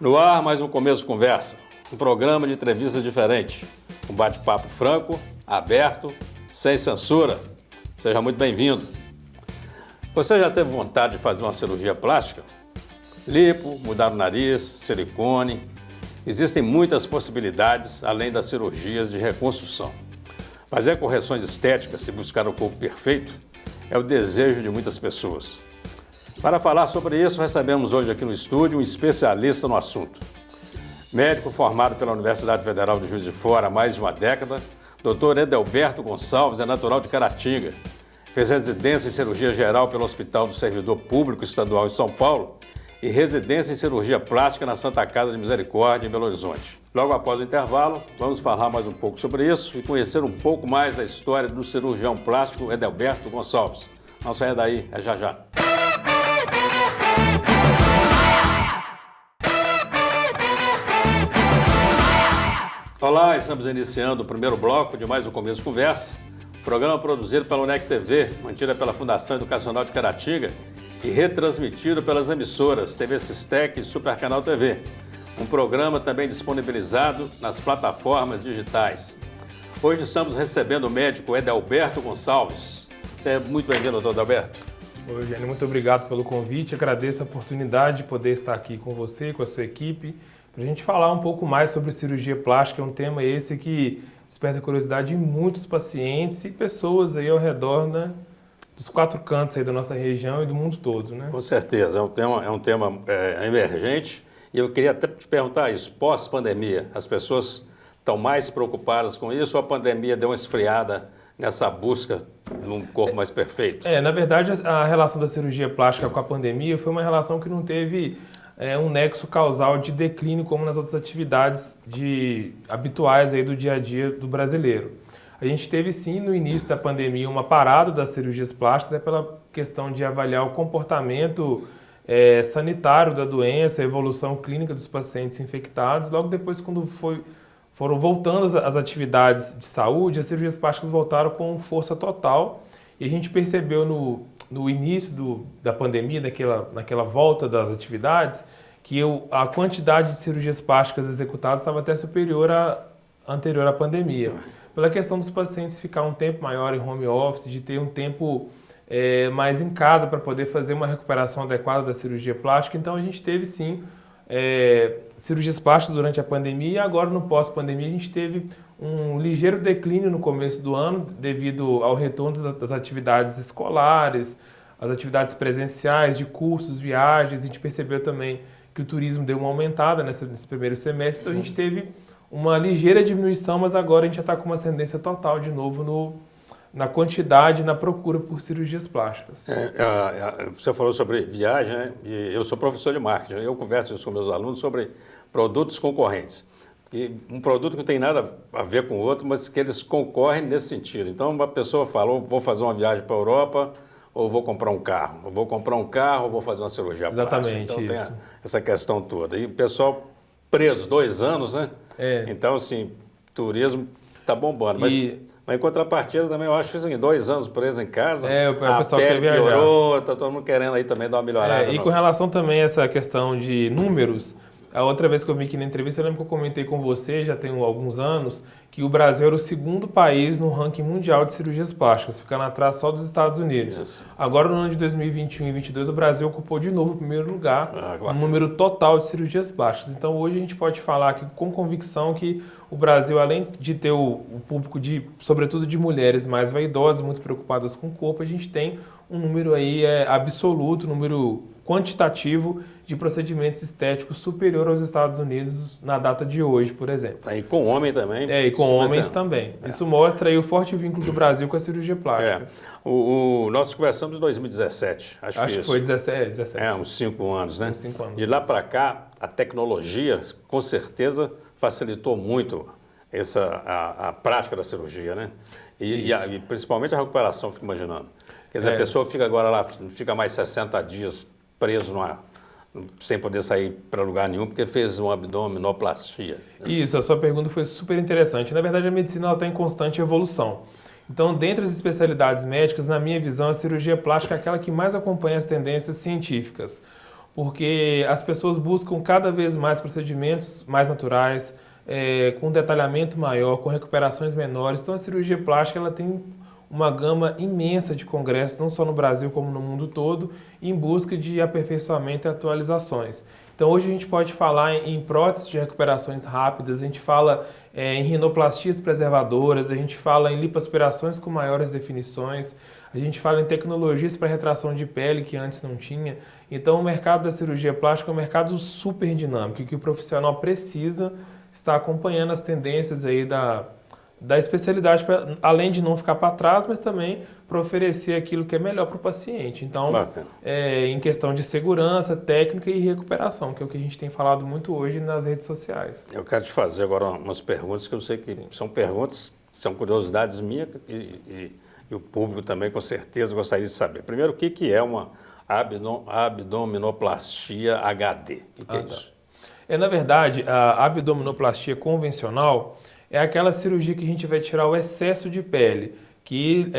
No ar, mais um Começo de Conversa, um programa de entrevista diferente, um bate-papo franco, aberto, sem censura. Seja muito bem-vindo. Você já teve vontade de fazer uma cirurgia plástica? Lipo, mudar o nariz, silicone. Existem muitas possibilidades, além das cirurgias de reconstrução. Fazer correções estéticas e buscar o corpo perfeito é o desejo de muitas pessoas. Para falar sobre isso, recebemos hoje aqui no estúdio um especialista no assunto. Médico formado pela Universidade Federal de Juiz de Fora há mais de uma década, Dr. Edelberto Gonçalves é natural de Caratinga. Fez residência em cirurgia geral pelo Hospital do Servidor Público Estadual em São Paulo e residência em cirurgia plástica na Santa Casa de Misericórdia, em Belo Horizonte. Logo após o intervalo, vamos falar mais um pouco sobre isso e conhecer um pouco mais da história do cirurgião plástico Edelberto Gonçalves. Não saia daí, é já já. Olá, estamos iniciando o primeiro bloco de mais um Começo de Conversa, programa produzido pela UNEC TV, mantida pela Fundação Educacional de Caratinga e retransmitido pelas emissoras TV Sistec e Supercanal TV. Um programa também disponibilizado nas plataformas digitais. Hoje estamos recebendo o médico Edelberto Gonçalves. Seja muito bem-vindo, doutor Edelberto. Oi, Eugênio, muito obrigado pelo convite. Agradeço a oportunidade de poder estar aqui com você, com a sua equipe, para a gente falar um pouco mais sobre cirurgia plástica. É um tema esse que desperta curiosidade de muitos pacientes e pessoas aí ao redor, né, dos quatro cantos aí da nossa região e do mundo todo, né? Com certeza, é um tema emergente. E eu queria até te perguntar isso, pós-pandemia, as pessoas estão mais preocupadas com isso ou a pandemia deu uma esfriada nessa busca de um corpo mais perfeito? Na verdade, a relação da cirurgia plástica com a pandemia foi uma relação que não teve um nexo causal de declínio como nas outras atividades habituais aí do dia a dia do brasileiro. A gente teve sim no início da pandemia uma parada das cirurgias plásticas pela questão de avaliar o comportamento sanitário da doença, a evolução clínica dos pacientes infectados. Logo depois, quando foram voltando as atividades de saúde, as cirurgias plásticas voltaram com força total e a gente percebeu no início da pandemia, naquela volta das atividades, que a quantidade de cirurgias plásticas executadas estava até superior à anterior à pandemia. Pela questão dos pacientes ficar um tempo maior em home office, de ter um tempo mais em casa para poder fazer uma recuperação adequada da cirurgia plástica. Então a gente teve sim cirurgias plásticas durante a pandemia e agora no pós-pandemia a gente teve um ligeiro declínio no começo do ano devido ao retorno das atividades escolares, as atividades presenciais, de cursos, viagens. A gente percebeu também que o turismo deu uma aumentada nesse primeiro semestre, então a gente teve uma ligeira diminuição, mas agora a gente já está com uma ascendência total de novo na quantidade, na procura por cirurgias plásticas. Você falou sobre viagem, né? E eu sou professor de marketing, eu converso isso com meus alunos sobre produtos concorrentes. E um produto que não tem nada a ver com o outro, mas que eles concorrem nesse sentido. Então, uma pessoa falou, vou fazer uma viagem para a Europa ou vou comprar um carro. Ou vou comprar um carro ou vou fazer uma cirurgia plástica. Exatamente, então, isso. tem essa questão toda. E o pessoal preso 2 anos, né? Então, assim, turismo está bombando. Mas em contrapartida também, eu acho que assim, 2 anos preso em casa, o a pessoal pele quer viajar. piorou, está todo mundo querendo aí também dar uma melhorada. E com relação também a essa questão de números, a outra vez que eu vim aqui na entrevista, eu lembro que eu comentei com você, já tem alguns anos, que o Brasil era o segundo país no ranking mundial de cirurgias plásticas, ficando atrás só dos Estados Unidos. Isso. Agora, no ano de 2021 e 2022, o Brasil ocupou de novo o primeiro lugar no número total de cirurgias plásticas. Então, hoje a gente pode falar aqui com convicção que o Brasil, além de ter o público, sobretudo de mulheres mais vaidosas, muito preocupadas com o corpo, a gente tem um número aí absoluto, um número quantitativo de procedimentos estéticos superior aos Estados Unidos na data de hoje, por exemplo. E com homem também. E com homens também. Isso mostra aí o forte vínculo do Brasil com a cirurgia plástica. Nós conversamos em 2017, acho que foi 17. Uns 5 anos, né? Uns 5 anos. De lá para cá, a tecnologia, com certeza, facilitou muito a prática da cirurgia, né? E principalmente a recuperação, fico imaginando. Quer dizer, a pessoa fica agora lá, fica mais 60 dias preso sem poder sair para lugar nenhum, porque fez uma abdominoplastia. Isso, a sua pergunta foi super interessante. Na verdade, a medicina está em constante evolução. Então, dentre as especialidades médicas, na minha visão, a cirurgia plástica é aquela que mais acompanha as tendências científicas. porque as pessoas buscam cada vez mais procedimentos mais naturais, com detalhamento maior, com recuperações menores. Então a cirurgia plástica ela tem uma gama imensa de congressos, não só no Brasil como no mundo todo, em busca de aperfeiçoamento e atualizações. Então hoje a gente pode falar em próteses de recuperações rápidas, a gente fala em rinoplastias preservadoras, a gente fala em lipoaspirações com maiores definições, a gente fala em tecnologias para retração de pele que antes não tinha. Então o mercado da cirurgia plástica é um mercado super dinâmico, que o profissional precisa estar acompanhando as tendências aí da especialidade, além de não ficar para trás, mas também para oferecer aquilo que é melhor para o paciente. Então, em questão de segurança, técnica e recuperação, que é o que a gente tem falado muito hoje nas redes sociais. Eu quero te fazer agora umas perguntas que eu sei que são perguntas, são curiosidades minhas e o público também com certeza gostaria de saber. Primeiro, o que é uma abdominoplastia HD? O que é isso? Na verdade, a abdominoplastia convencional é aquela cirurgia que a gente vai tirar o excesso de pele, que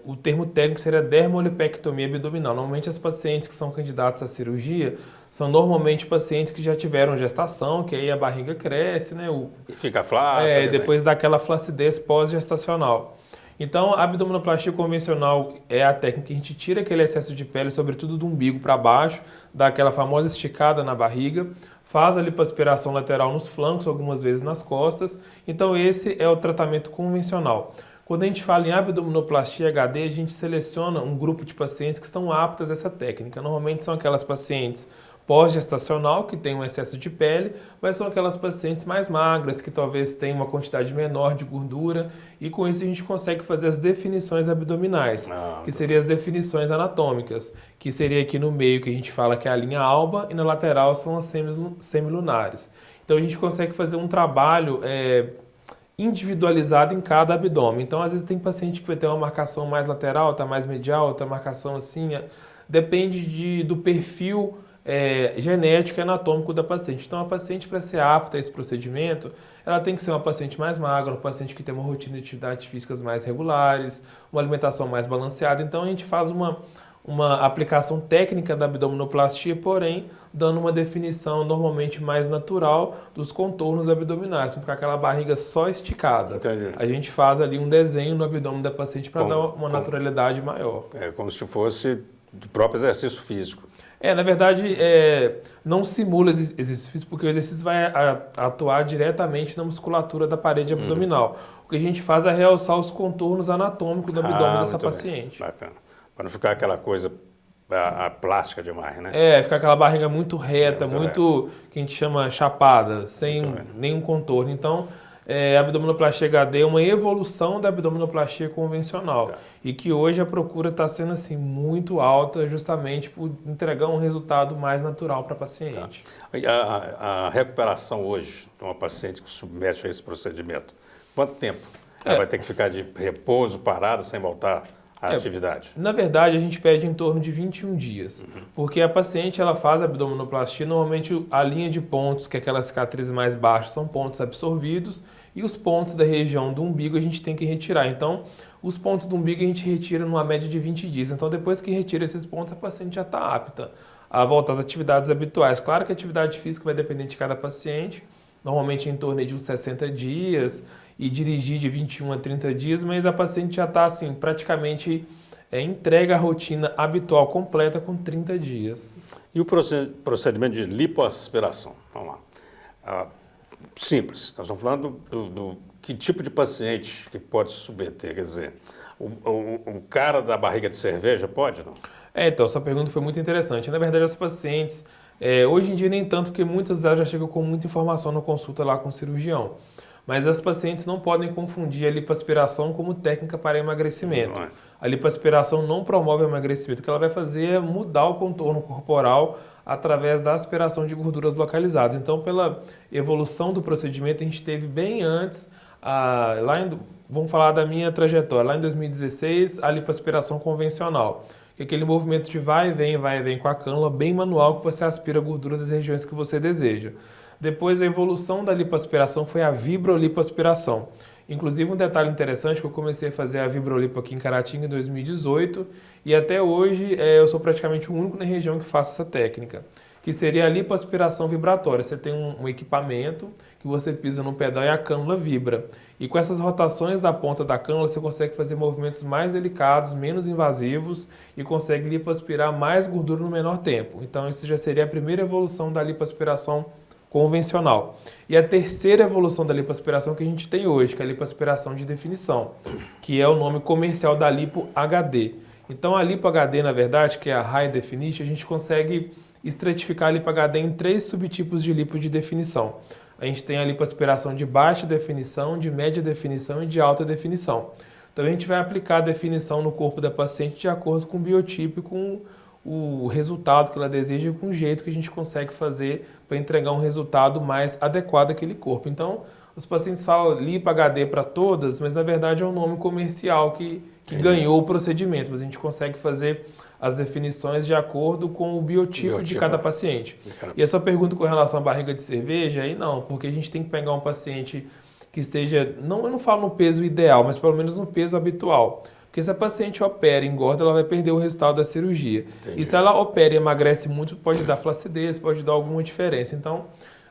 o termo técnico seria dermolipectomia abdominal. Normalmente as pacientes que são candidatas à cirurgia são normalmente pacientes que já tiveram gestação, que aí a barriga cresce, né? E fica flácida. Depois daquela flacidez pós-gestacional. Então, a abdominoplastia convencional é a técnica que a gente tira aquele excesso de pele, sobretudo do umbigo para baixo, dá aquela famosa esticada na barriga, faz a lipoaspiração lateral nos flancos, algumas vezes nas costas. Então, esse é o tratamento convencional. Quando a gente fala em abdominoplastia HD, a gente seleciona um grupo de pacientes que estão aptas a essa técnica. Normalmente são aquelas pacientes pós-gestacional, que tem um excesso de pele, mas são aquelas pacientes mais magras, que talvez tenham uma quantidade menor de gordura, e com isso a gente consegue fazer as definições abdominais, que seriam as definições anatômicas, que seria aqui no meio, que a gente fala que é a linha alba, e na lateral são as semilunares. Então a gente consegue fazer um trabalho individualizado em cada abdômen. Então às vezes tem paciente que vai ter uma marcação mais lateral, outra mais medial, outra marcação assim, depende do perfil genético e anatômico da paciente. Então, a paciente, para ser apta a esse procedimento, ela tem que ser uma paciente mais magra, uma paciente que tem uma rotina de atividades físicas mais regulares, uma alimentação mais balanceada. Então, a gente faz uma aplicação técnica da abdominoplastia, porém, dando uma definição normalmente mais natural dos contornos abdominais, para ficar aquela barriga só esticada. Entendi. A gente faz ali um desenho no abdômen da paciente para dar uma naturalidade maior. É como se fosse do próprio exercício físico. Na verdade, não simula exercício físico, porque o exercício vai atuar diretamente na musculatura da parede abdominal. O que a gente faz é realçar os contornos anatômicos do abdômen dessa paciente. Bacana. Para não ficar aquela coisa plástica demais, né? Ficar aquela barriga muito reta, muito que a gente chama chapada, sem nenhum contorno. Então, a abdominoplastia HD é uma evolução da abdominoplastia convencional. E que hoje a procura está sendo assim, muito alta, justamente por entregar um resultado mais natural para a paciente. A recuperação hoje de uma paciente que submete a esse procedimento, quanto tempo ela vai ter que ficar de repouso, parada, sem voltar à atividade? Na verdade, a gente pede em torno de 21 dias, porque a paciente ela faz a abdominoplastia, normalmente a linha de pontos, que é aquelas cicatrizes mais baixas, são pontos absorvidos, e os pontos da região do umbigo a gente tem que retirar. Então, os pontos do umbigo a gente retira numa média de 20 dias. Então, depois que retira esses pontos, a paciente já está apta a voltar às atividades habituais. Claro que a atividade física vai depender de cada paciente, normalmente em torno de uns 60 dias, e dirigir de 21 a 30 dias, mas a paciente já está assim, praticamente entrega a rotina habitual completa com 30 dias. E o procedimento de lipoaspiração? Vamos lá. Simples, nós estamos falando do que tipo de paciente que pode se submeter, quer dizer, o cara da barriga de cerveja pode, não? Então, essa pergunta foi muito interessante. Na verdade, as pacientes, hoje em dia nem tanto, porque muitas delas já chegam com muita informação na consulta lá com o cirurgião. Mas as pacientes não podem confundir a lipoaspiração como técnica para emagrecimento. A lipoaspiração não promove o emagrecimento. O que ela vai fazer é mudar o contorno corporal através da aspiração de gorduras localizadas. Então, pela evolução do procedimento, a gente teve bem antes, vamos falar da minha trajetória, lá em 2016, a lipoaspiração convencional. Que é aquele movimento de vai e vem com a cânula, bem manual, que você aspira a gordura das regiões que você deseja. Depois, a evolução da lipoaspiração foi a vibrolipoaspiração. Inclusive, um detalhe interessante que eu comecei a fazer a vibrolipo aqui em Caratinga em 2018 e até hoje eu sou praticamente o único na região que faço essa técnica. que seria a lipoaspiração vibratória. Você tem um equipamento que você pisa no pedal e a cânula vibra. E com essas rotações da ponta da cânula, você consegue fazer movimentos mais delicados, menos invasivos e consegue lipoaspirar mais gordura no menor tempo. Então, isso já seria a primeira evolução da lipoaspiração convencional. E a terceira evolução da lipoaspiração que a gente tem hoje, que é a lipoaspiração de definição, que é o nome comercial da Lipo HD. Então, a Lipo HD, na verdade, que é a High Definition, a gente consegue estratificar a Lipo HD em 3 subtipos de lipo de definição. A gente tem a lipoaspiração de baixa definição, de média definição e de alta definição. Então, a gente vai aplicar a definição no corpo da paciente de acordo com o biotipo e com o resultado que ela deseja e com o jeito que a gente consegue fazer para entregar um resultado mais adequado àquele corpo. Então, os pacientes falam Lipo HD para todas, mas na verdade é um nome comercial que ganhou o procedimento, mas a gente consegue fazer as definições de acordo com o biotipo de cada paciente. E a sua pergunta com relação à barriga de cerveja, aí não, porque a gente tem que pegar um paciente que esteja, eu não falo no peso ideal, mas pelo menos no peso habitual. Porque se a paciente opera e engorda, ela vai perder o resultado da cirurgia. Entendi. E se ela opera e emagrece muito, pode dar flacidez, pode dar alguma diferença. Então,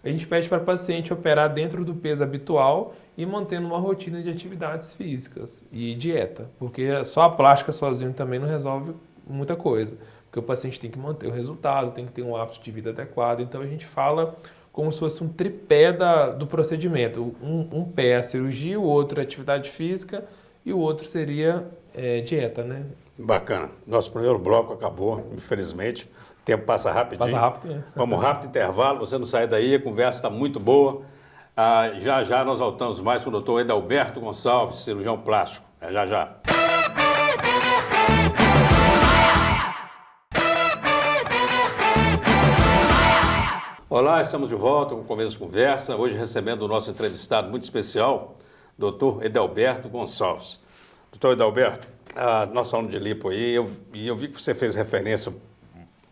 a gente pede para a paciente operar dentro do peso habitual e mantendo uma rotina de atividades físicas e dieta. Porque só a plástica sozinho também não resolve muita coisa. Porque o paciente tem que manter o resultado, tem que ter um hábito de vida adequado. Então, a gente fala como se fosse um tripé do procedimento. Um pé é a cirurgia, o outro é atividade física e o outro seria dieta, né? Bacana. Nosso primeiro bloco acabou, infelizmente. O tempo passa rapidinho. Passa rápido, né? Vamos rápido intervalo, você não sai daí, a conversa está muito boa. Já já nós voltamos mais com o Dr. Edalberto Gonçalves, cirurgião plástico. Já já. Olá, estamos de volta com o Começo de Conversa. Hoje recebendo o nosso entrevistado muito especial, Dr. Edalberto Gonçalves. Dr. Edalberto, nós falamos de lipo aí, e eu vi que você fez referência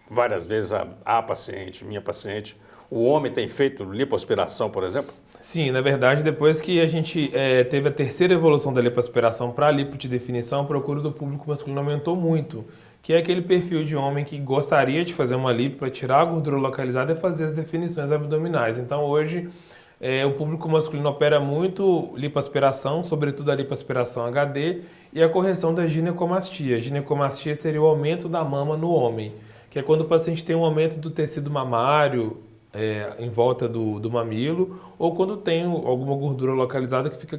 várias vezes a paciente, minha paciente. O homem tem feito lipoaspiração, por exemplo? Sim, na verdade, depois que a gente teve a terceira evolução da lipoaspiração para a lipo de definição, a procura do público masculino aumentou muito, que é aquele perfil de homem que gostaria de fazer uma lipo para tirar a gordura localizada e fazer as definições abdominais. Então, hoje, o público masculino opera muito lipoaspiração, sobretudo a lipoaspiração HD, e a correção da ginecomastia. A ginecomastia seria o aumento da mama no homem, que é quando o paciente tem um aumento do tecido mamário em volta do mamilo, ou quando tem alguma gordura localizada que fica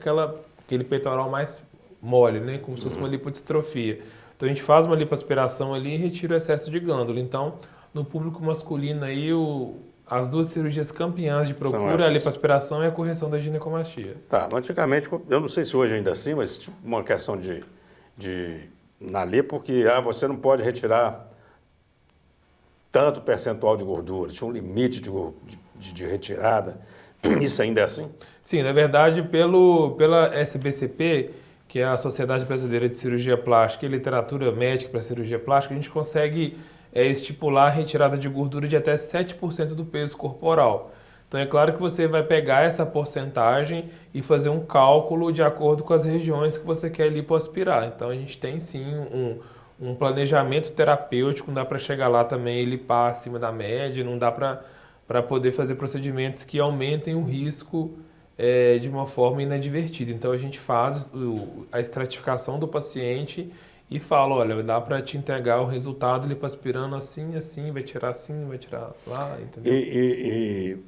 aquele peitoral mais mole, né? Como se fosse uma lipodistrofia. Então a gente faz uma lipoaspiração ali e retira o excesso de glândula. Então, no público masculino aí, as duas cirurgias campeãs de procura, a lipoaspiração e a correção da ginecomastia. Tá, antigamente, eu não sei se hoje ainda assim, mas tipo uma questão na lipo que você não pode retirar tanto percentual de gordura, tinha um limite de retirada. Isso ainda é assim? Sim, na verdade, pela SBCP, que é a Sociedade Brasileira de Cirurgia Plástica e Literatura Médica para Cirurgia Plástica, a gente consegue estipular a retirada de gordura de até 7% do peso corporal. Então é claro que você vai pegar essa porcentagem e fazer um cálculo de acordo com as regiões que você quer lipoaspirar. Então a gente tem sim um planejamento terapêutico, não dá para chegar lá também e lipar acima da média, não dá para poder fazer procedimentos que aumentem o risco de uma forma inadvertida. Então a gente faz a estratificação do paciente e fala, olha, dá para te entregar o resultado lipoaspirando assim, assim, vai tirar assim, vai tirar lá, entendeu? E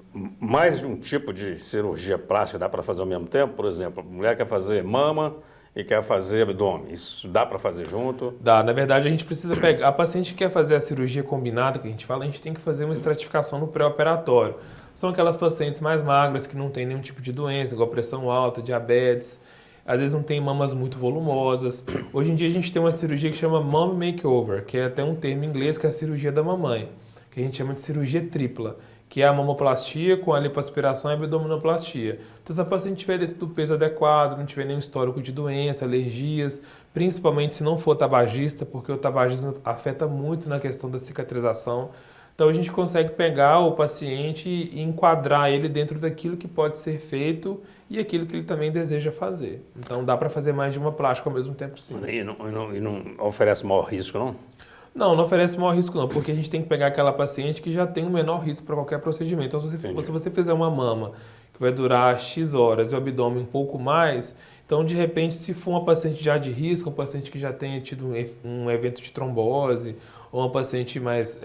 mais de um tipo de cirurgia plástica dá para fazer ao mesmo tempo? Por exemplo, a mulher quer fazer mama e quer fazer abdômen. Isso dá para fazer junto? Dá. Na verdade, a gente precisa pegar... A paciente que quer fazer a cirurgia combinada, que a gente fala, a gente tem que fazer uma estratificação no pré-operatório. São aquelas pacientes mais magras que não têm nenhum tipo de doença, igual pressão alta, diabetes, às vezes não tem mamas muito volumosas. Hoje em dia a gente tem uma cirurgia que chama Mom Makeover, que é até um termo em inglês, que é a cirurgia da mamãe, que a gente chama de cirurgia tripla, que é a mamoplastia com a lipoaspiração e a abdominoplastia. Então, se a paciente tiver dentro do peso adequado, não tiver nenhum histórico de doença, alergias, principalmente se não for tabagista, porque o tabagismo afeta muito na questão da cicatrização. Então, a gente consegue pegar o paciente e enquadrar ele dentro daquilo que pode ser feito e aquilo que ele também deseja fazer. Então, dá para fazer mais de uma plástica ao mesmo tempo, sim. E não oferece maior risco, não? Não, não oferece maior risco não, porque a gente tem que pegar aquela paciente que já tem um menor risco para qualquer procedimento. Então, se você fizer uma mama que vai durar X horas e o abdômen um pouco mais, então, de repente, se for uma paciente já de risco, um paciente que já tenha tido um evento de trombose, ou uma paciente mais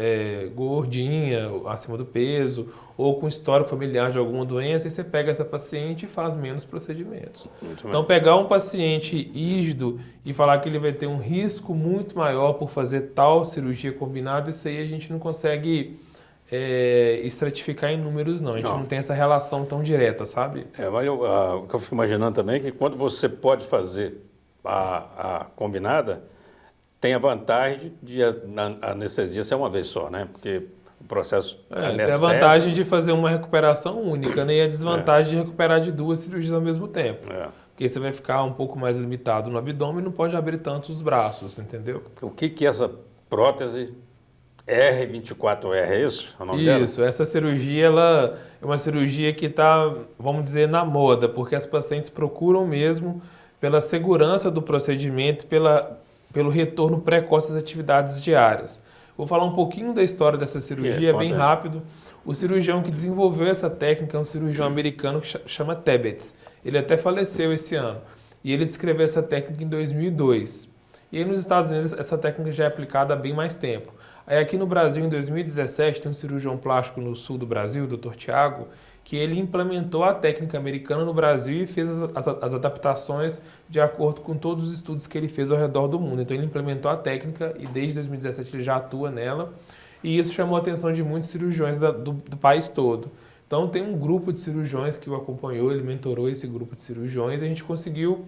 gordinha, acima do peso, ou com histórico familiar de alguma doença, aí você pega essa paciente e faz menos procedimentos. Então, pegar um paciente rígido e falar que ele vai ter um risco muito maior por fazer tal cirurgia combinada, isso aí a gente não consegue estratificar em números, não. A gente não tem essa relação tão direta, sabe? Mas o que eu fico imaginando também é que quando você pode fazer a combinada, tem a vantagem de a anestesia ser uma vez só, né? Porque o processo tem a vantagem de fazer uma recuperação única, né? E a desvantagem de recuperar de 2 cirurgias ao mesmo tempo. Porque você vai ficar um pouco mais limitado no abdômen e não pode abrir tanto os braços, entendeu? O que é essa prótese R24R, é isso? O nome dela? Isso, essa cirurgia ela é uma cirurgia que está, vamos dizer, na moda, porque as pacientes procuram mesmo pela segurança do procedimento, pelo retorno precoce das atividades diárias. Vou falar um pouquinho da história dessa cirurgia, bem rápido. O cirurgião que desenvolveu essa técnica é um cirurgião americano que chama Tebbets. Ele até faleceu esse ano. E ele descreveu essa técnica em 2002. E aí nos Estados Unidos essa técnica já é aplicada há bem mais tempo. Aí aqui no Brasil, em 2017, tem um cirurgião plástico no sul do Brasil, o Dr. Tiago, que ele implementou a técnica americana no Brasil e fez as adaptações de acordo com todos os estudos que ele fez ao redor do mundo. Então ele implementou a técnica e desde 2017 ele já atua nela e isso chamou a atenção de muitos cirurgiões do país todo. Então tem um grupo de cirurgiões que o acompanhou, ele mentorou esse grupo de cirurgiões e a gente conseguiu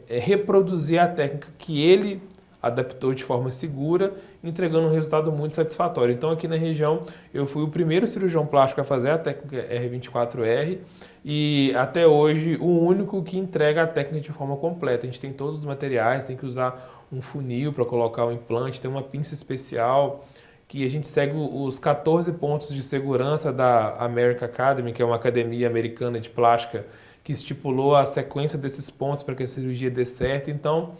reproduzir a técnica que ele adaptou de forma segura, entregando um resultado muito satisfatório. Então, aqui na região, eu fui o primeiro cirurgião plástico a fazer a técnica R24R e, até hoje, o único que entrega a técnica de forma completa. A gente tem todos os materiais, tem que usar um funil para colocar o implante, tem uma pinça especial, que a gente segue os 14 pontos de segurança da American Academy, que é uma academia americana de plástica, que estipulou a sequência desses pontos para que a cirurgia dê certo. Então,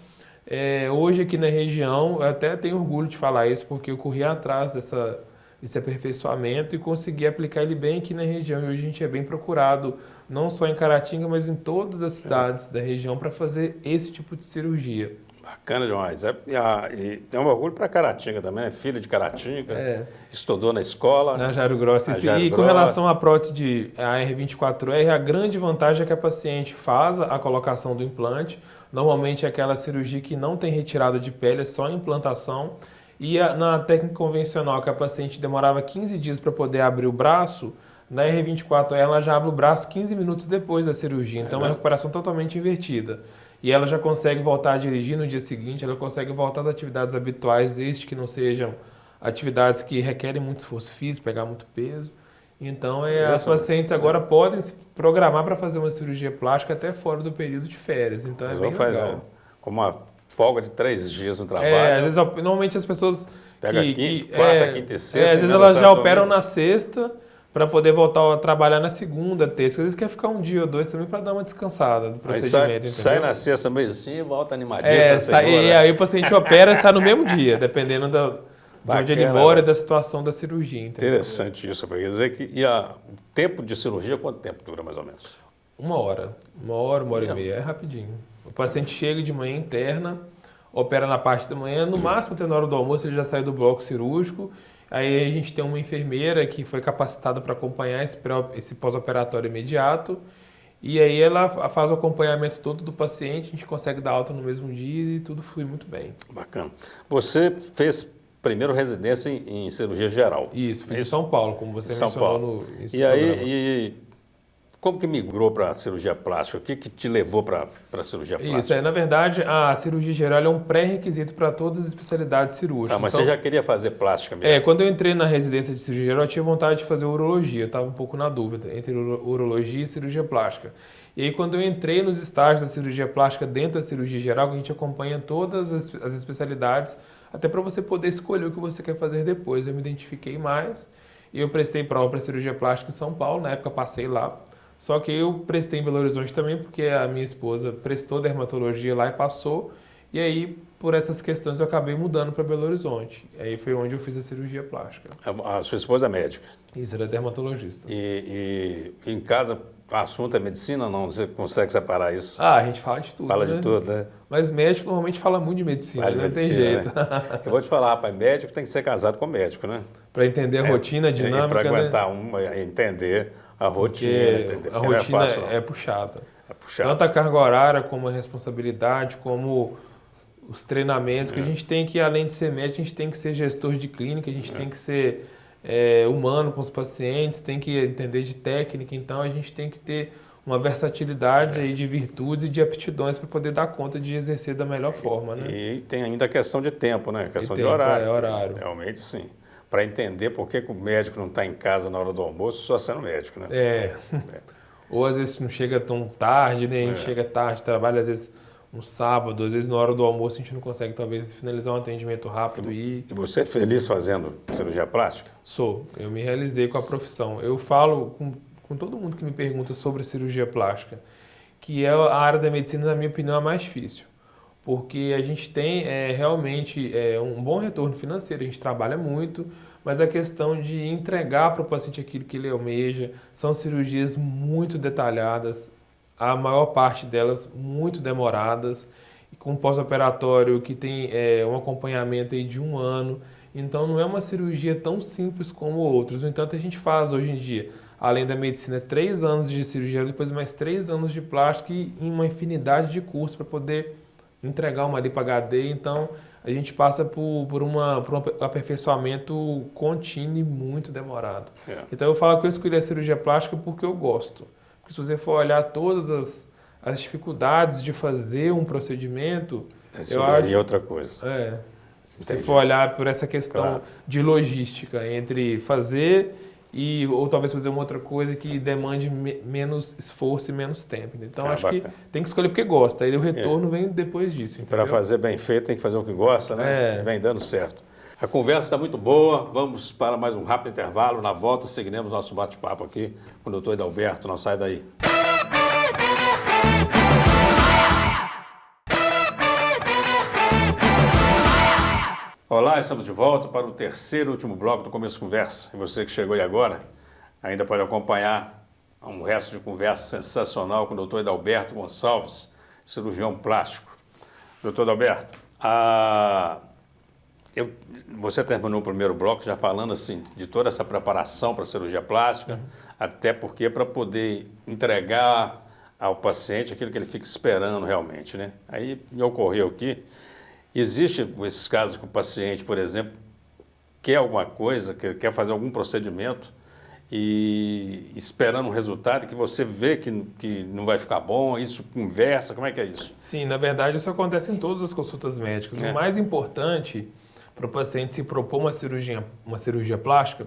hoje aqui na região, eu até tenho orgulho de falar isso, porque eu corri atrás desse aperfeiçoamento e consegui aplicar ele bem aqui na região. E hoje a gente é bem procurado, não só em Caratinga, mas em todas as cidades da região para fazer esse tipo de cirurgia. Bacana demais. E tem um orgulho para Caratinga também, é filho de Caratinga, estudou na escola. Na Jairo Grosso. E com relação à prótese a R24R, a grande vantagem é que a paciente faz a colocação do implante. Normalmente é aquela cirurgia que não tem retirada de pele, é só implantação. E na técnica convencional, que a paciente demorava 15 dias para poder abrir o braço, na R24R ela já abre o braço 15 minutos depois da cirurgia. Então é uma recuperação totalmente invertida. E ela já consegue voltar a dirigir no dia seguinte, ela consegue voltar às atividades habituais, desde que não sejam atividades que requerem muito esforço físico, pegar muito peso. Então, as pacientes agora podem se programar para fazer uma cirurgia plástica até fora do período de férias. Então, é bem legal. Como uma folga de 3 dias no trabalho. Às vezes, normalmente as pessoas pega quarta, quinta e sexta. Às vezes elas já operam na sexta, para poder voltar a trabalhar na segunda, terça. Às vezes quer ficar um dia ou dois também para dar uma descansada do procedimento. Aí sai na sexta meio assim, volta animadinho. E aí o paciente opera e sai no mesmo dia, dependendo de onde ele mora e da situação da cirurgia. Entendeu? Interessante isso, porque quer dizer que o tempo de cirurgia, quanto tempo dura mais ou menos? 1 hora. 1 hora e meia, é rapidinho. O paciente chega de manhã interna, opera na parte da manhã, no máximo até na hora do almoço ele já sai do bloco cirúrgico. Aí a gente tem uma enfermeira que foi capacitada para acompanhar esse pós-operatório imediato. E aí ela faz o acompanhamento todo do paciente, a gente consegue dar alta no mesmo dia e tudo flui muito bem. Bacana. Você fez primeiro residência em cirurgia geral. Isso, fiz em São Paulo, como você mencionou no início do programa. Como que migrou para a cirurgia plástica? O que te levou para a cirurgia plástica? Isso, na verdade, a cirurgia geral é um pré-requisito para todas as especialidades cirúrgicas. Mas então, você já queria fazer plástica mesmo? Quando eu entrei na residência de cirurgia geral, eu tinha vontade de fazer urologia. Eu estava um pouco na dúvida entre urologia e cirurgia plástica. E aí, quando eu entrei nos estágios da cirurgia plástica dentro da cirurgia geral, a gente acompanha todas as especialidades, até para você poder escolher o que você quer fazer depois. Eu me identifiquei mais e eu prestei prova para cirurgia plástica em São Paulo, na época passei lá. Só que eu prestei em Belo Horizonte também, porque a minha esposa prestou dermatologia lá e passou. E aí, por essas questões, eu acabei mudando para Belo Horizonte. Aí foi onde eu fiz a cirurgia plástica. A sua esposa é médica. Isso, era dermatologista. E em casa, o assunto é medicina, não? Você consegue separar isso? Ah, a gente fala de tudo, Fala né? de tudo, né? Mas médico normalmente fala muito de medicina, Fala de não tem medicina, jeito. né? Eu vou te falar, rapaz, médico tem que ser casado com médico, né? Para entender a rotina, a dinâmica, para né? aguentar entender a rotina, Porque entender. a Porque não é rotina fácil, não. é puxada. É puxado. Tanto a carga horária, como a responsabilidade, como os treinamentos, que a gente tem que, além de ser médico, a gente tem que ser gestor de clínica, a gente tem que ser humano com os pacientes, tem que entender de técnica, então a gente tem que ter uma versatilidade aí de virtudes e de aptidões para poder dar conta de exercer da melhor forma, né? E tem ainda a questão de tempo, né? A questão de tempo, horário. horário. Realmente, sim. Para entender por que o médico não está em casa na hora do almoço, só sendo médico, né? Ou às vezes não chega tão tarde, né? A gente chega tarde, trabalha às vezes um sábado, às vezes na hora do almoço a gente não consegue talvez finalizar um atendimento rápido E você é feliz fazendo cirurgia plástica? eu me realizei com a profissão. Eu falo com todo mundo que me pergunta sobre cirurgia plástica, que é a área da medicina, na minha opinião, a mais difícil. Porque a gente tem realmente um bom retorno financeiro, a gente trabalha muito, mas a questão de entregar para o paciente aquilo que ele almeja, são cirurgias muito detalhadas, a maior parte delas muito demoradas, e com pós-operatório que tem um acompanhamento aí de 1 ano. Então não é uma cirurgia tão simples como outras. No entanto, a gente faz hoje em dia, além da medicina, 3 anos de cirurgia, depois mais 3 anos de plástica e uma infinidade de cursos para poder entregar uma lipo HD. Então a gente passa por um aperfeiçoamento contínuo e muito demorado. Então eu falo que eu escolhi a cirurgia plástica porque eu gosto. Porque se você for olhar todas as dificuldades de fazer um procedimento, eu acho é outra coisa. Se você for olhar por essa questão de logística entre fazer ou talvez fazer uma outra coisa que demande menos esforço e menos tempo. Então acho que tem que escolher porque gosta. Aí o retorno vem depois disso. Para fazer bem feito tem que fazer o que gosta, né? Vem dando certo. A conversa está muito boa, vamos para mais um rápido intervalo. Na volta seguiremos nosso bate-papo aqui com o doutor Edalberto, não sai daí. Olá, estamos de volta para o terceiro e último bloco do Começo Conversa. E você que chegou aí agora, ainda pode acompanhar um resto de conversa sensacional com o doutor Edalberto Gonçalves, cirurgião plástico. Doutor Edalberto, você terminou o primeiro bloco já falando assim de toda essa preparação para a cirurgia plástica, até porque para poder entregar ao paciente aquilo que ele fica esperando realmente, né? Aí me ocorreu aqui, existe esses casos que o paciente, por exemplo, quer alguma coisa, quer fazer algum procedimento e esperando um resultado que você vê que não vai ficar bom, isso conversa, como é que é isso? Sim, na verdade isso acontece em todas as consultas médicas. O mais importante para o paciente se propor uma cirurgia plástica,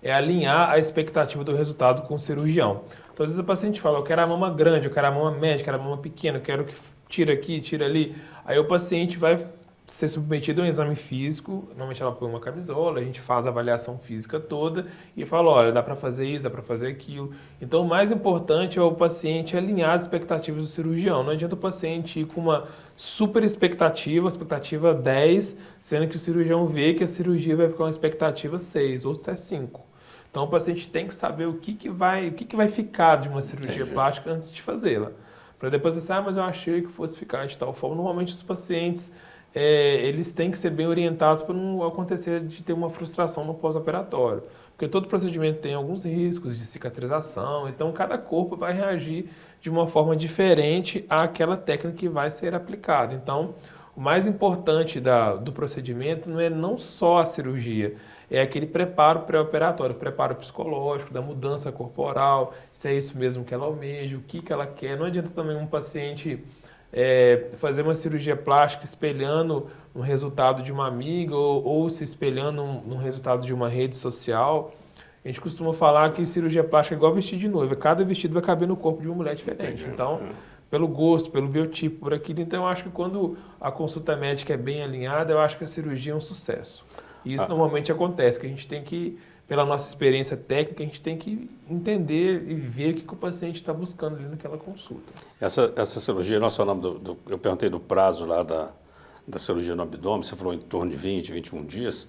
é alinhar a expectativa do resultado com o cirurgião. Então, às vezes o paciente fala, eu quero a mama grande, eu quero a mama média, eu quero a mama pequena, eu quero que tira aqui, tira ali. Aí o paciente vai ser submetido a um exame físico, normalmente ela põe uma camisola, a gente faz a avaliação física toda e fala, olha, dá para fazer isso, dá para fazer aquilo. Então, o mais importante é o paciente alinhar as expectativas do cirurgião. Não adianta o paciente ir com uma super expectativa 10, sendo que o cirurgião vê que a cirurgia vai ficar uma expectativa 6 ou até 5. Então, o paciente tem que saber o que vai ficar de uma cirurgia plástica antes de fazê-la. Para depois pensar, mas eu achei que fosse ficar de tal forma. Normalmente, os pacientes eles têm que ser bem orientados para não acontecer de ter uma frustração no pós-operatório. Porque todo procedimento tem alguns riscos de cicatrização, então cada corpo vai reagir de uma forma diferente àquela técnica que vai ser aplicada. Então, o mais importante do procedimento não só a cirurgia, é aquele preparo pré-operatório, preparo psicológico, da mudança corporal, se é isso mesmo que ela almeja, o que ela quer. Não adianta também um paciente fazer uma cirurgia plástica espelhando um resultado de uma amiga ou se espelhando no resultado de uma rede social. A gente costuma falar que cirurgia plástica é igual vestir de noiva. Cada vestido vai caber no corpo de uma mulher diferente. Então, pelo gosto, pelo biotipo, por aquilo. Então, eu acho que quando a consulta médica é bem alinhada, eu acho que a cirurgia é um sucesso. E isso normalmente acontece, que a gente tem que pela nossa experiência técnica, a gente tem que entender e ver o que o paciente está buscando ali naquela consulta. Essa cirurgia, nós falamos eu perguntei do prazo lá da cirurgia no abdômen, você falou em torno de 20, 21 dias.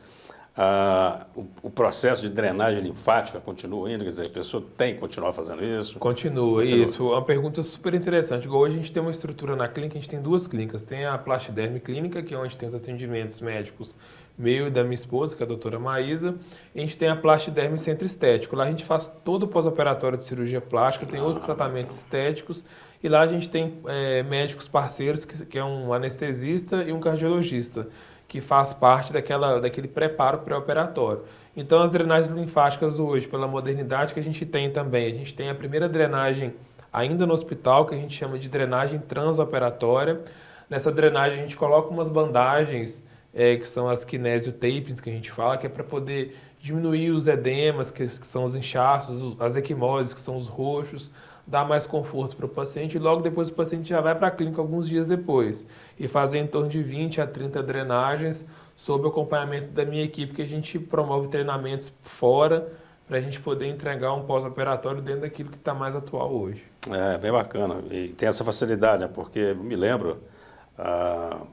O processo de drenagem linfática continua ainda? Quer dizer, a pessoa tem que continuar fazendo isso? Continua. Isso. É uma pergunta super interessante. Igual hoje a gente tem uma estrutura na clínica, a gente tem duas clínicas. Tem a Plastiderme Clínica, que é onde tem os atendimentos médicos meu e da minha esposa, que é a doutora Maísa. E a gente tem a Plastiderme Centro Estético. Lá a gente faz todo o pós-operatório de cirurgia plástica, tem outros tratamentos estéticos. E lá a gente tem médicos parceiros, que é um anestesista e um cardiologista, que faz parte daquele preparo pré-operatório. Então, as drenagens linfáticas hoje, pela modernidade que a gente tem também, a gente tem a primeira drenagem ainda no hospital, que a gente chama de drenagem transoperatória. Nessa drenagem, a gente coloca umas bandagens, que são as kinesiotapings, que a gente fala, que é para poder diminuir os edemas, que são os inchaços, as equimoses, que são os roxos, dar mais conforto para o paciente e logo depois o paciente já vai para a clínica alguns dias depois e fazer em torno de 20 a 30 drenagens sob o acompanhamento da minha equipe, que a gente promove treinamentos fora para a gente poder entregar um pós-operatório dentro daquilo que está mais atual hoje. É, bem bacana. E tem essa facilidade, né? Porque eu me lembro,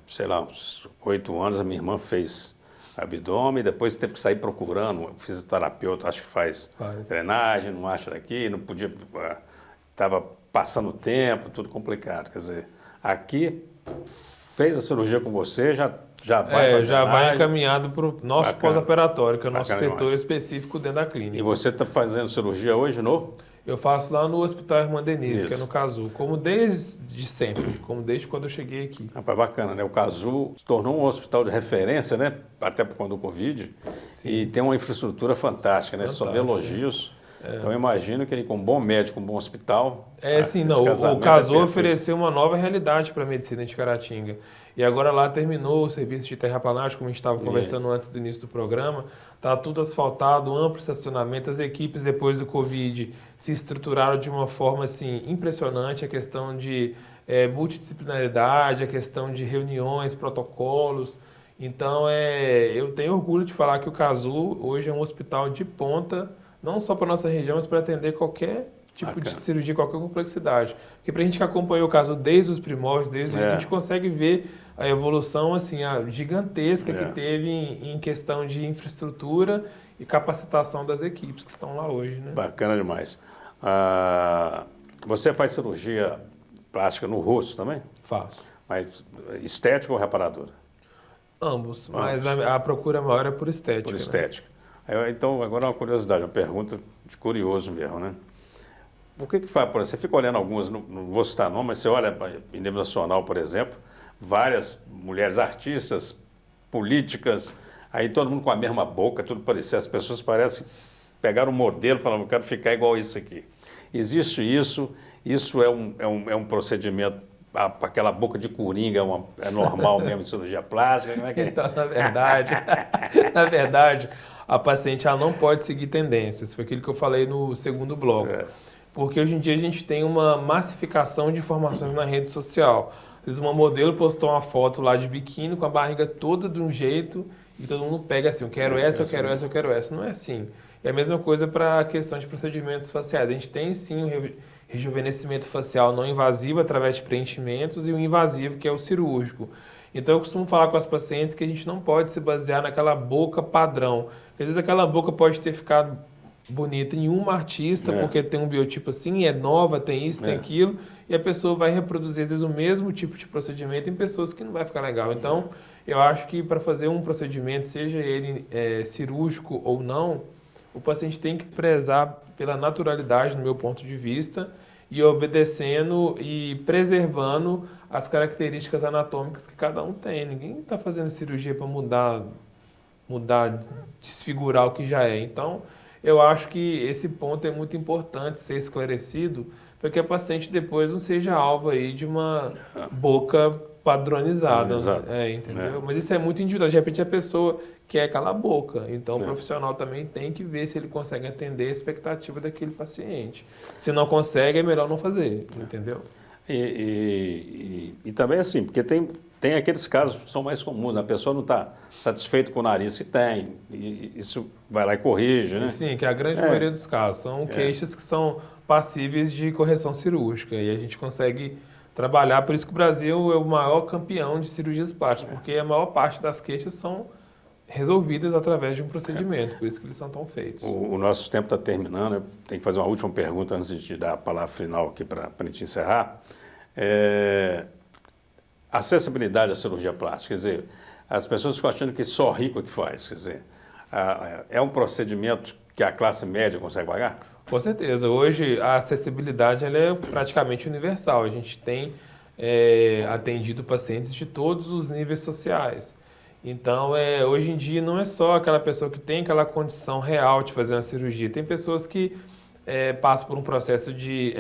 sei lá, uns 8 anos, a minha irmã fez abdômen, depois teve que sair procurando, o fisioterapeuta acho que faz drenagem, não acha daqui, não podia... Estava passando o tempo, tudo complicado. Quer dizer, aqui fez a cirurgia com você, já vai já vai encaminhado para o nosso pós-operatório, que é o nosso setor demais. Específico dentro da clínica. E você está fazendo cirurgia hoje no? Eu faço lá no Hospital Irmã Denise, que é no Cazu, como desde sempre, como desde quando eu cheguei aqui. Rapaz, bacana, né? O Cazu se tornou um hospital de referência, né? Até por conta do Covid. Sim. E tem uma infraestrutura fantástica, né? Só vê elogios. Então, eu imagino que aí, com um bom médico, um bom hospital... O Cazu ofereceu uma nova realidade para a medicina de Caratinga. E agora lá terminou o serviço de terraplanagem, como a gente estava conversando antes do início do programa. Está tudo asfaltado, amplo estacionamento. As equipes, depois do Covid, se estruturaram de uma forma assim, impressionante. A questão de multidisciplinaridade, a questão de reuniões, protocolos. Então, eu tenho orgulho de falar que o Cazu hoje é um hospital de ponta, não só para a nossa região, mas para atender qualquer tipo de cirurgia, qualquer complexidade. Porque para a gente que acompanhou o caso desde os primórdios, desde a gente consegue ver a evolução assim, gigantesca que teve em questão de infraestrutura e capacitação das equipes que estão lá hoje. Né? Bacana demais. Você faz cirurgia plástica no rosto também? Faço. Mas estética ou reparadora? Ambos, mas a procura maior é por estética. Por estética. Né? Então, agora uma curiosidade, uma pergunta de curioso mesmo, né? Por que faz? Você fica olhando algumas, não vou citar nome, mas você olha em nível nacional, por exemplo, várias mulheres artistas, políticas, aí todo mundo com a mesma boca, tudo parecido. As pessoas parecem pegar um modelo e falar, eu quero ficar igual isso aqui. Existe isso é um procedimento, aquela boca de coringa é normal mesmo em cirurgia plástica? Como é que é? Então, na verdade, a paciente ela não pode seguir tendências. Foi aquilo que eu falei no segundo bloco. Porque hoje em dia a gente tem uma massificação de informações na rede social. Às vezes uma modelo postou uma foto lá de biquíni com a barriga toda de um jeito e todo mundo pega assim, eu quero essa, eu quero essa, eu quero essa. Não é assim. É a mesma coisa para a questão de procedimentos faciais. A gente tem sim o rejuvenescimento facial não invasivo através de preenchimentos e o invasivo, que é o cirúrgico. Então eu costumo falar com as pacientes que a gente não pode se basear naquela boca padrão. Às vezes aquela boca pode ter ficado bonita em uma artista, porque tem um biotipo assim, é nova, tem isso, tem aquilo, e a pessoa vai reproduzir, às vezes, o mesmo tipo de procedimento em pessoas que não vai ficar legal. Então, eu acho que para fazer um procedimento, seja ele cirúrgico ou não, o paciente tem que prezar pela naturalidade, no meu ponto de vista, e obedecendo e preservando as características anatômicas que cada um tem. Ninguém está fazendo cirurgia para mudar, desfigurar o que já é. Então, eu acho que esse ponto é muito importante ser esclarecido para que a paciente depois não seja alvo aí de uma boca padronizada. Entendeu? Mas isso é muito individual. De repente a pessoa quer calar a boca. Então o profissional também tem que ver se ele consegue atender a expectativa daquele paciente. Se não consegue, é melhor não fazer. Entendeu? E também assim, porque tem tem aqueles casos que são mais comuns, a pessoa não está satisfeita com o nariz que tem, e isso vai lá e corrige, né? Sim, que é a grande maioria dos casos. São queixas que são passíveis de correção cirúrgica e a gente consegue trabalhar. Por isso que o Brasil é o maior campeão de cirurgias plásticas, porque a maior parte das queixas são resolvidas através de um procedimento, por isso que eles são tão feitos. O nosso tempo está terminando, eu tenho que fazer uma última pergunta antes de dar a palavra final aqui para a gente encerrar. Acessibilidade à cirurgia plástica, quer dizer, as pessoas ficam achando que só rico é que faz, quer dizer, é um procedimento que a classe média consegue pagar? Com certeza, hoje a acessibilidade ela é praticamente universal, a gente tem atendido pacientes de todos os níveis sociais. Então, hoje em dia, não é só aquela pessoa que tem aquela condição real de fazer uma cirurgia. Tem pessoas que passam por um processo de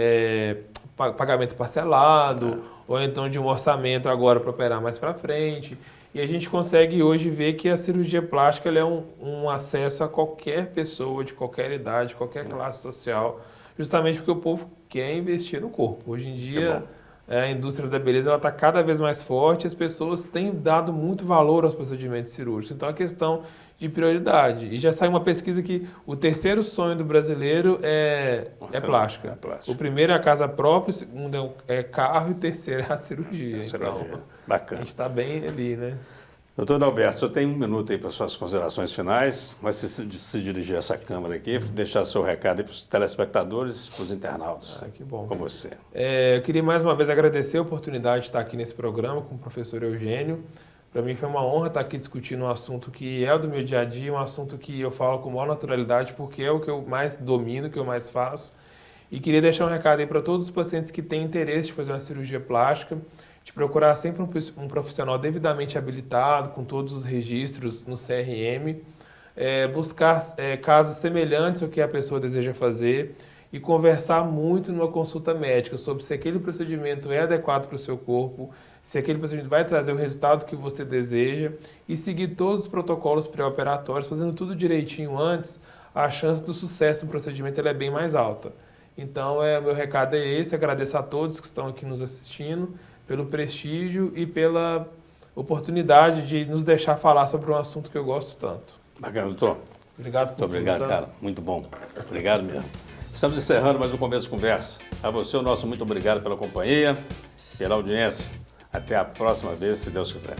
pagamento parcelado, ou então de um orçamento agora para operar mais para frente. E a gente consegue hoje ver que a cirurgia plástica ela é um acesso a qualquer pessoa, de qualquer idade, qualquer classe social, justamente porque o povo quer investir no corpo. Hoje em dia... A indústria da beleza está cada vez mais forte, as pessoas têm dado muito valor aos procedimentos cirúrgicos. Então, é questão de prioridade. E já saiu uma pesquisa que o terceiro sonho do brasileiro é plástica. O primeiro é a casa própria, o segundo é carro e o terceiro é a cirurgia. Então, bacana. A gente está bem ali, né? Doutor Adalberto, só tem um minuto aí para suas considerações finais, mas se dirigir a essa câmera aqui, deixar seu recado aí para os telespectadores e para os internautas. Que bom. Com você. Eu queria mais uma vez agradecer a oportunidade de estar aqui nesse programa com o professor Eugênio. Para mim foi uma honra estar aqui discutindo um assunto que é do meu dia a dia, um assunto que eu falo com maior naturalidade, porque é o que eu mais domino, que eu mais faço. E queria deixar um recado aí para todos os pacientes que têm interesse de fazer uma cirurgia plástica, de procurar sempre um profissional devidamente habilitado, com todos os registros no CRM, buscar casos semelhantes ao que a pessoa deseja fazer e conversar muito numa consulta médica sobre se aquele procedimento é adequado para o seu corpo, se aquele procedimento vai trazer o resultado que você deseja e seguir todos os protocolos pré-operatórios, fazendo tudo direitinho antes, a chance do sucesso no procedimento ela é bem mais alta. Então, meu recado é esse, agradeço a todos que estão aqui nos assistindo, pelo prestígio e pela oportunidade de nos deixar falar sobre um assunto que eu gosto tanto. Bacana, doutor. Obrigado por tudo. Muito obrigado, cara. Muito bom. Obrigado mesmo. Estamos encerrando mais um Começo de Conversa. A você, o nosso muito obrigado pela companhia, pela audiência. Até a próxima vez, se Deus quiser.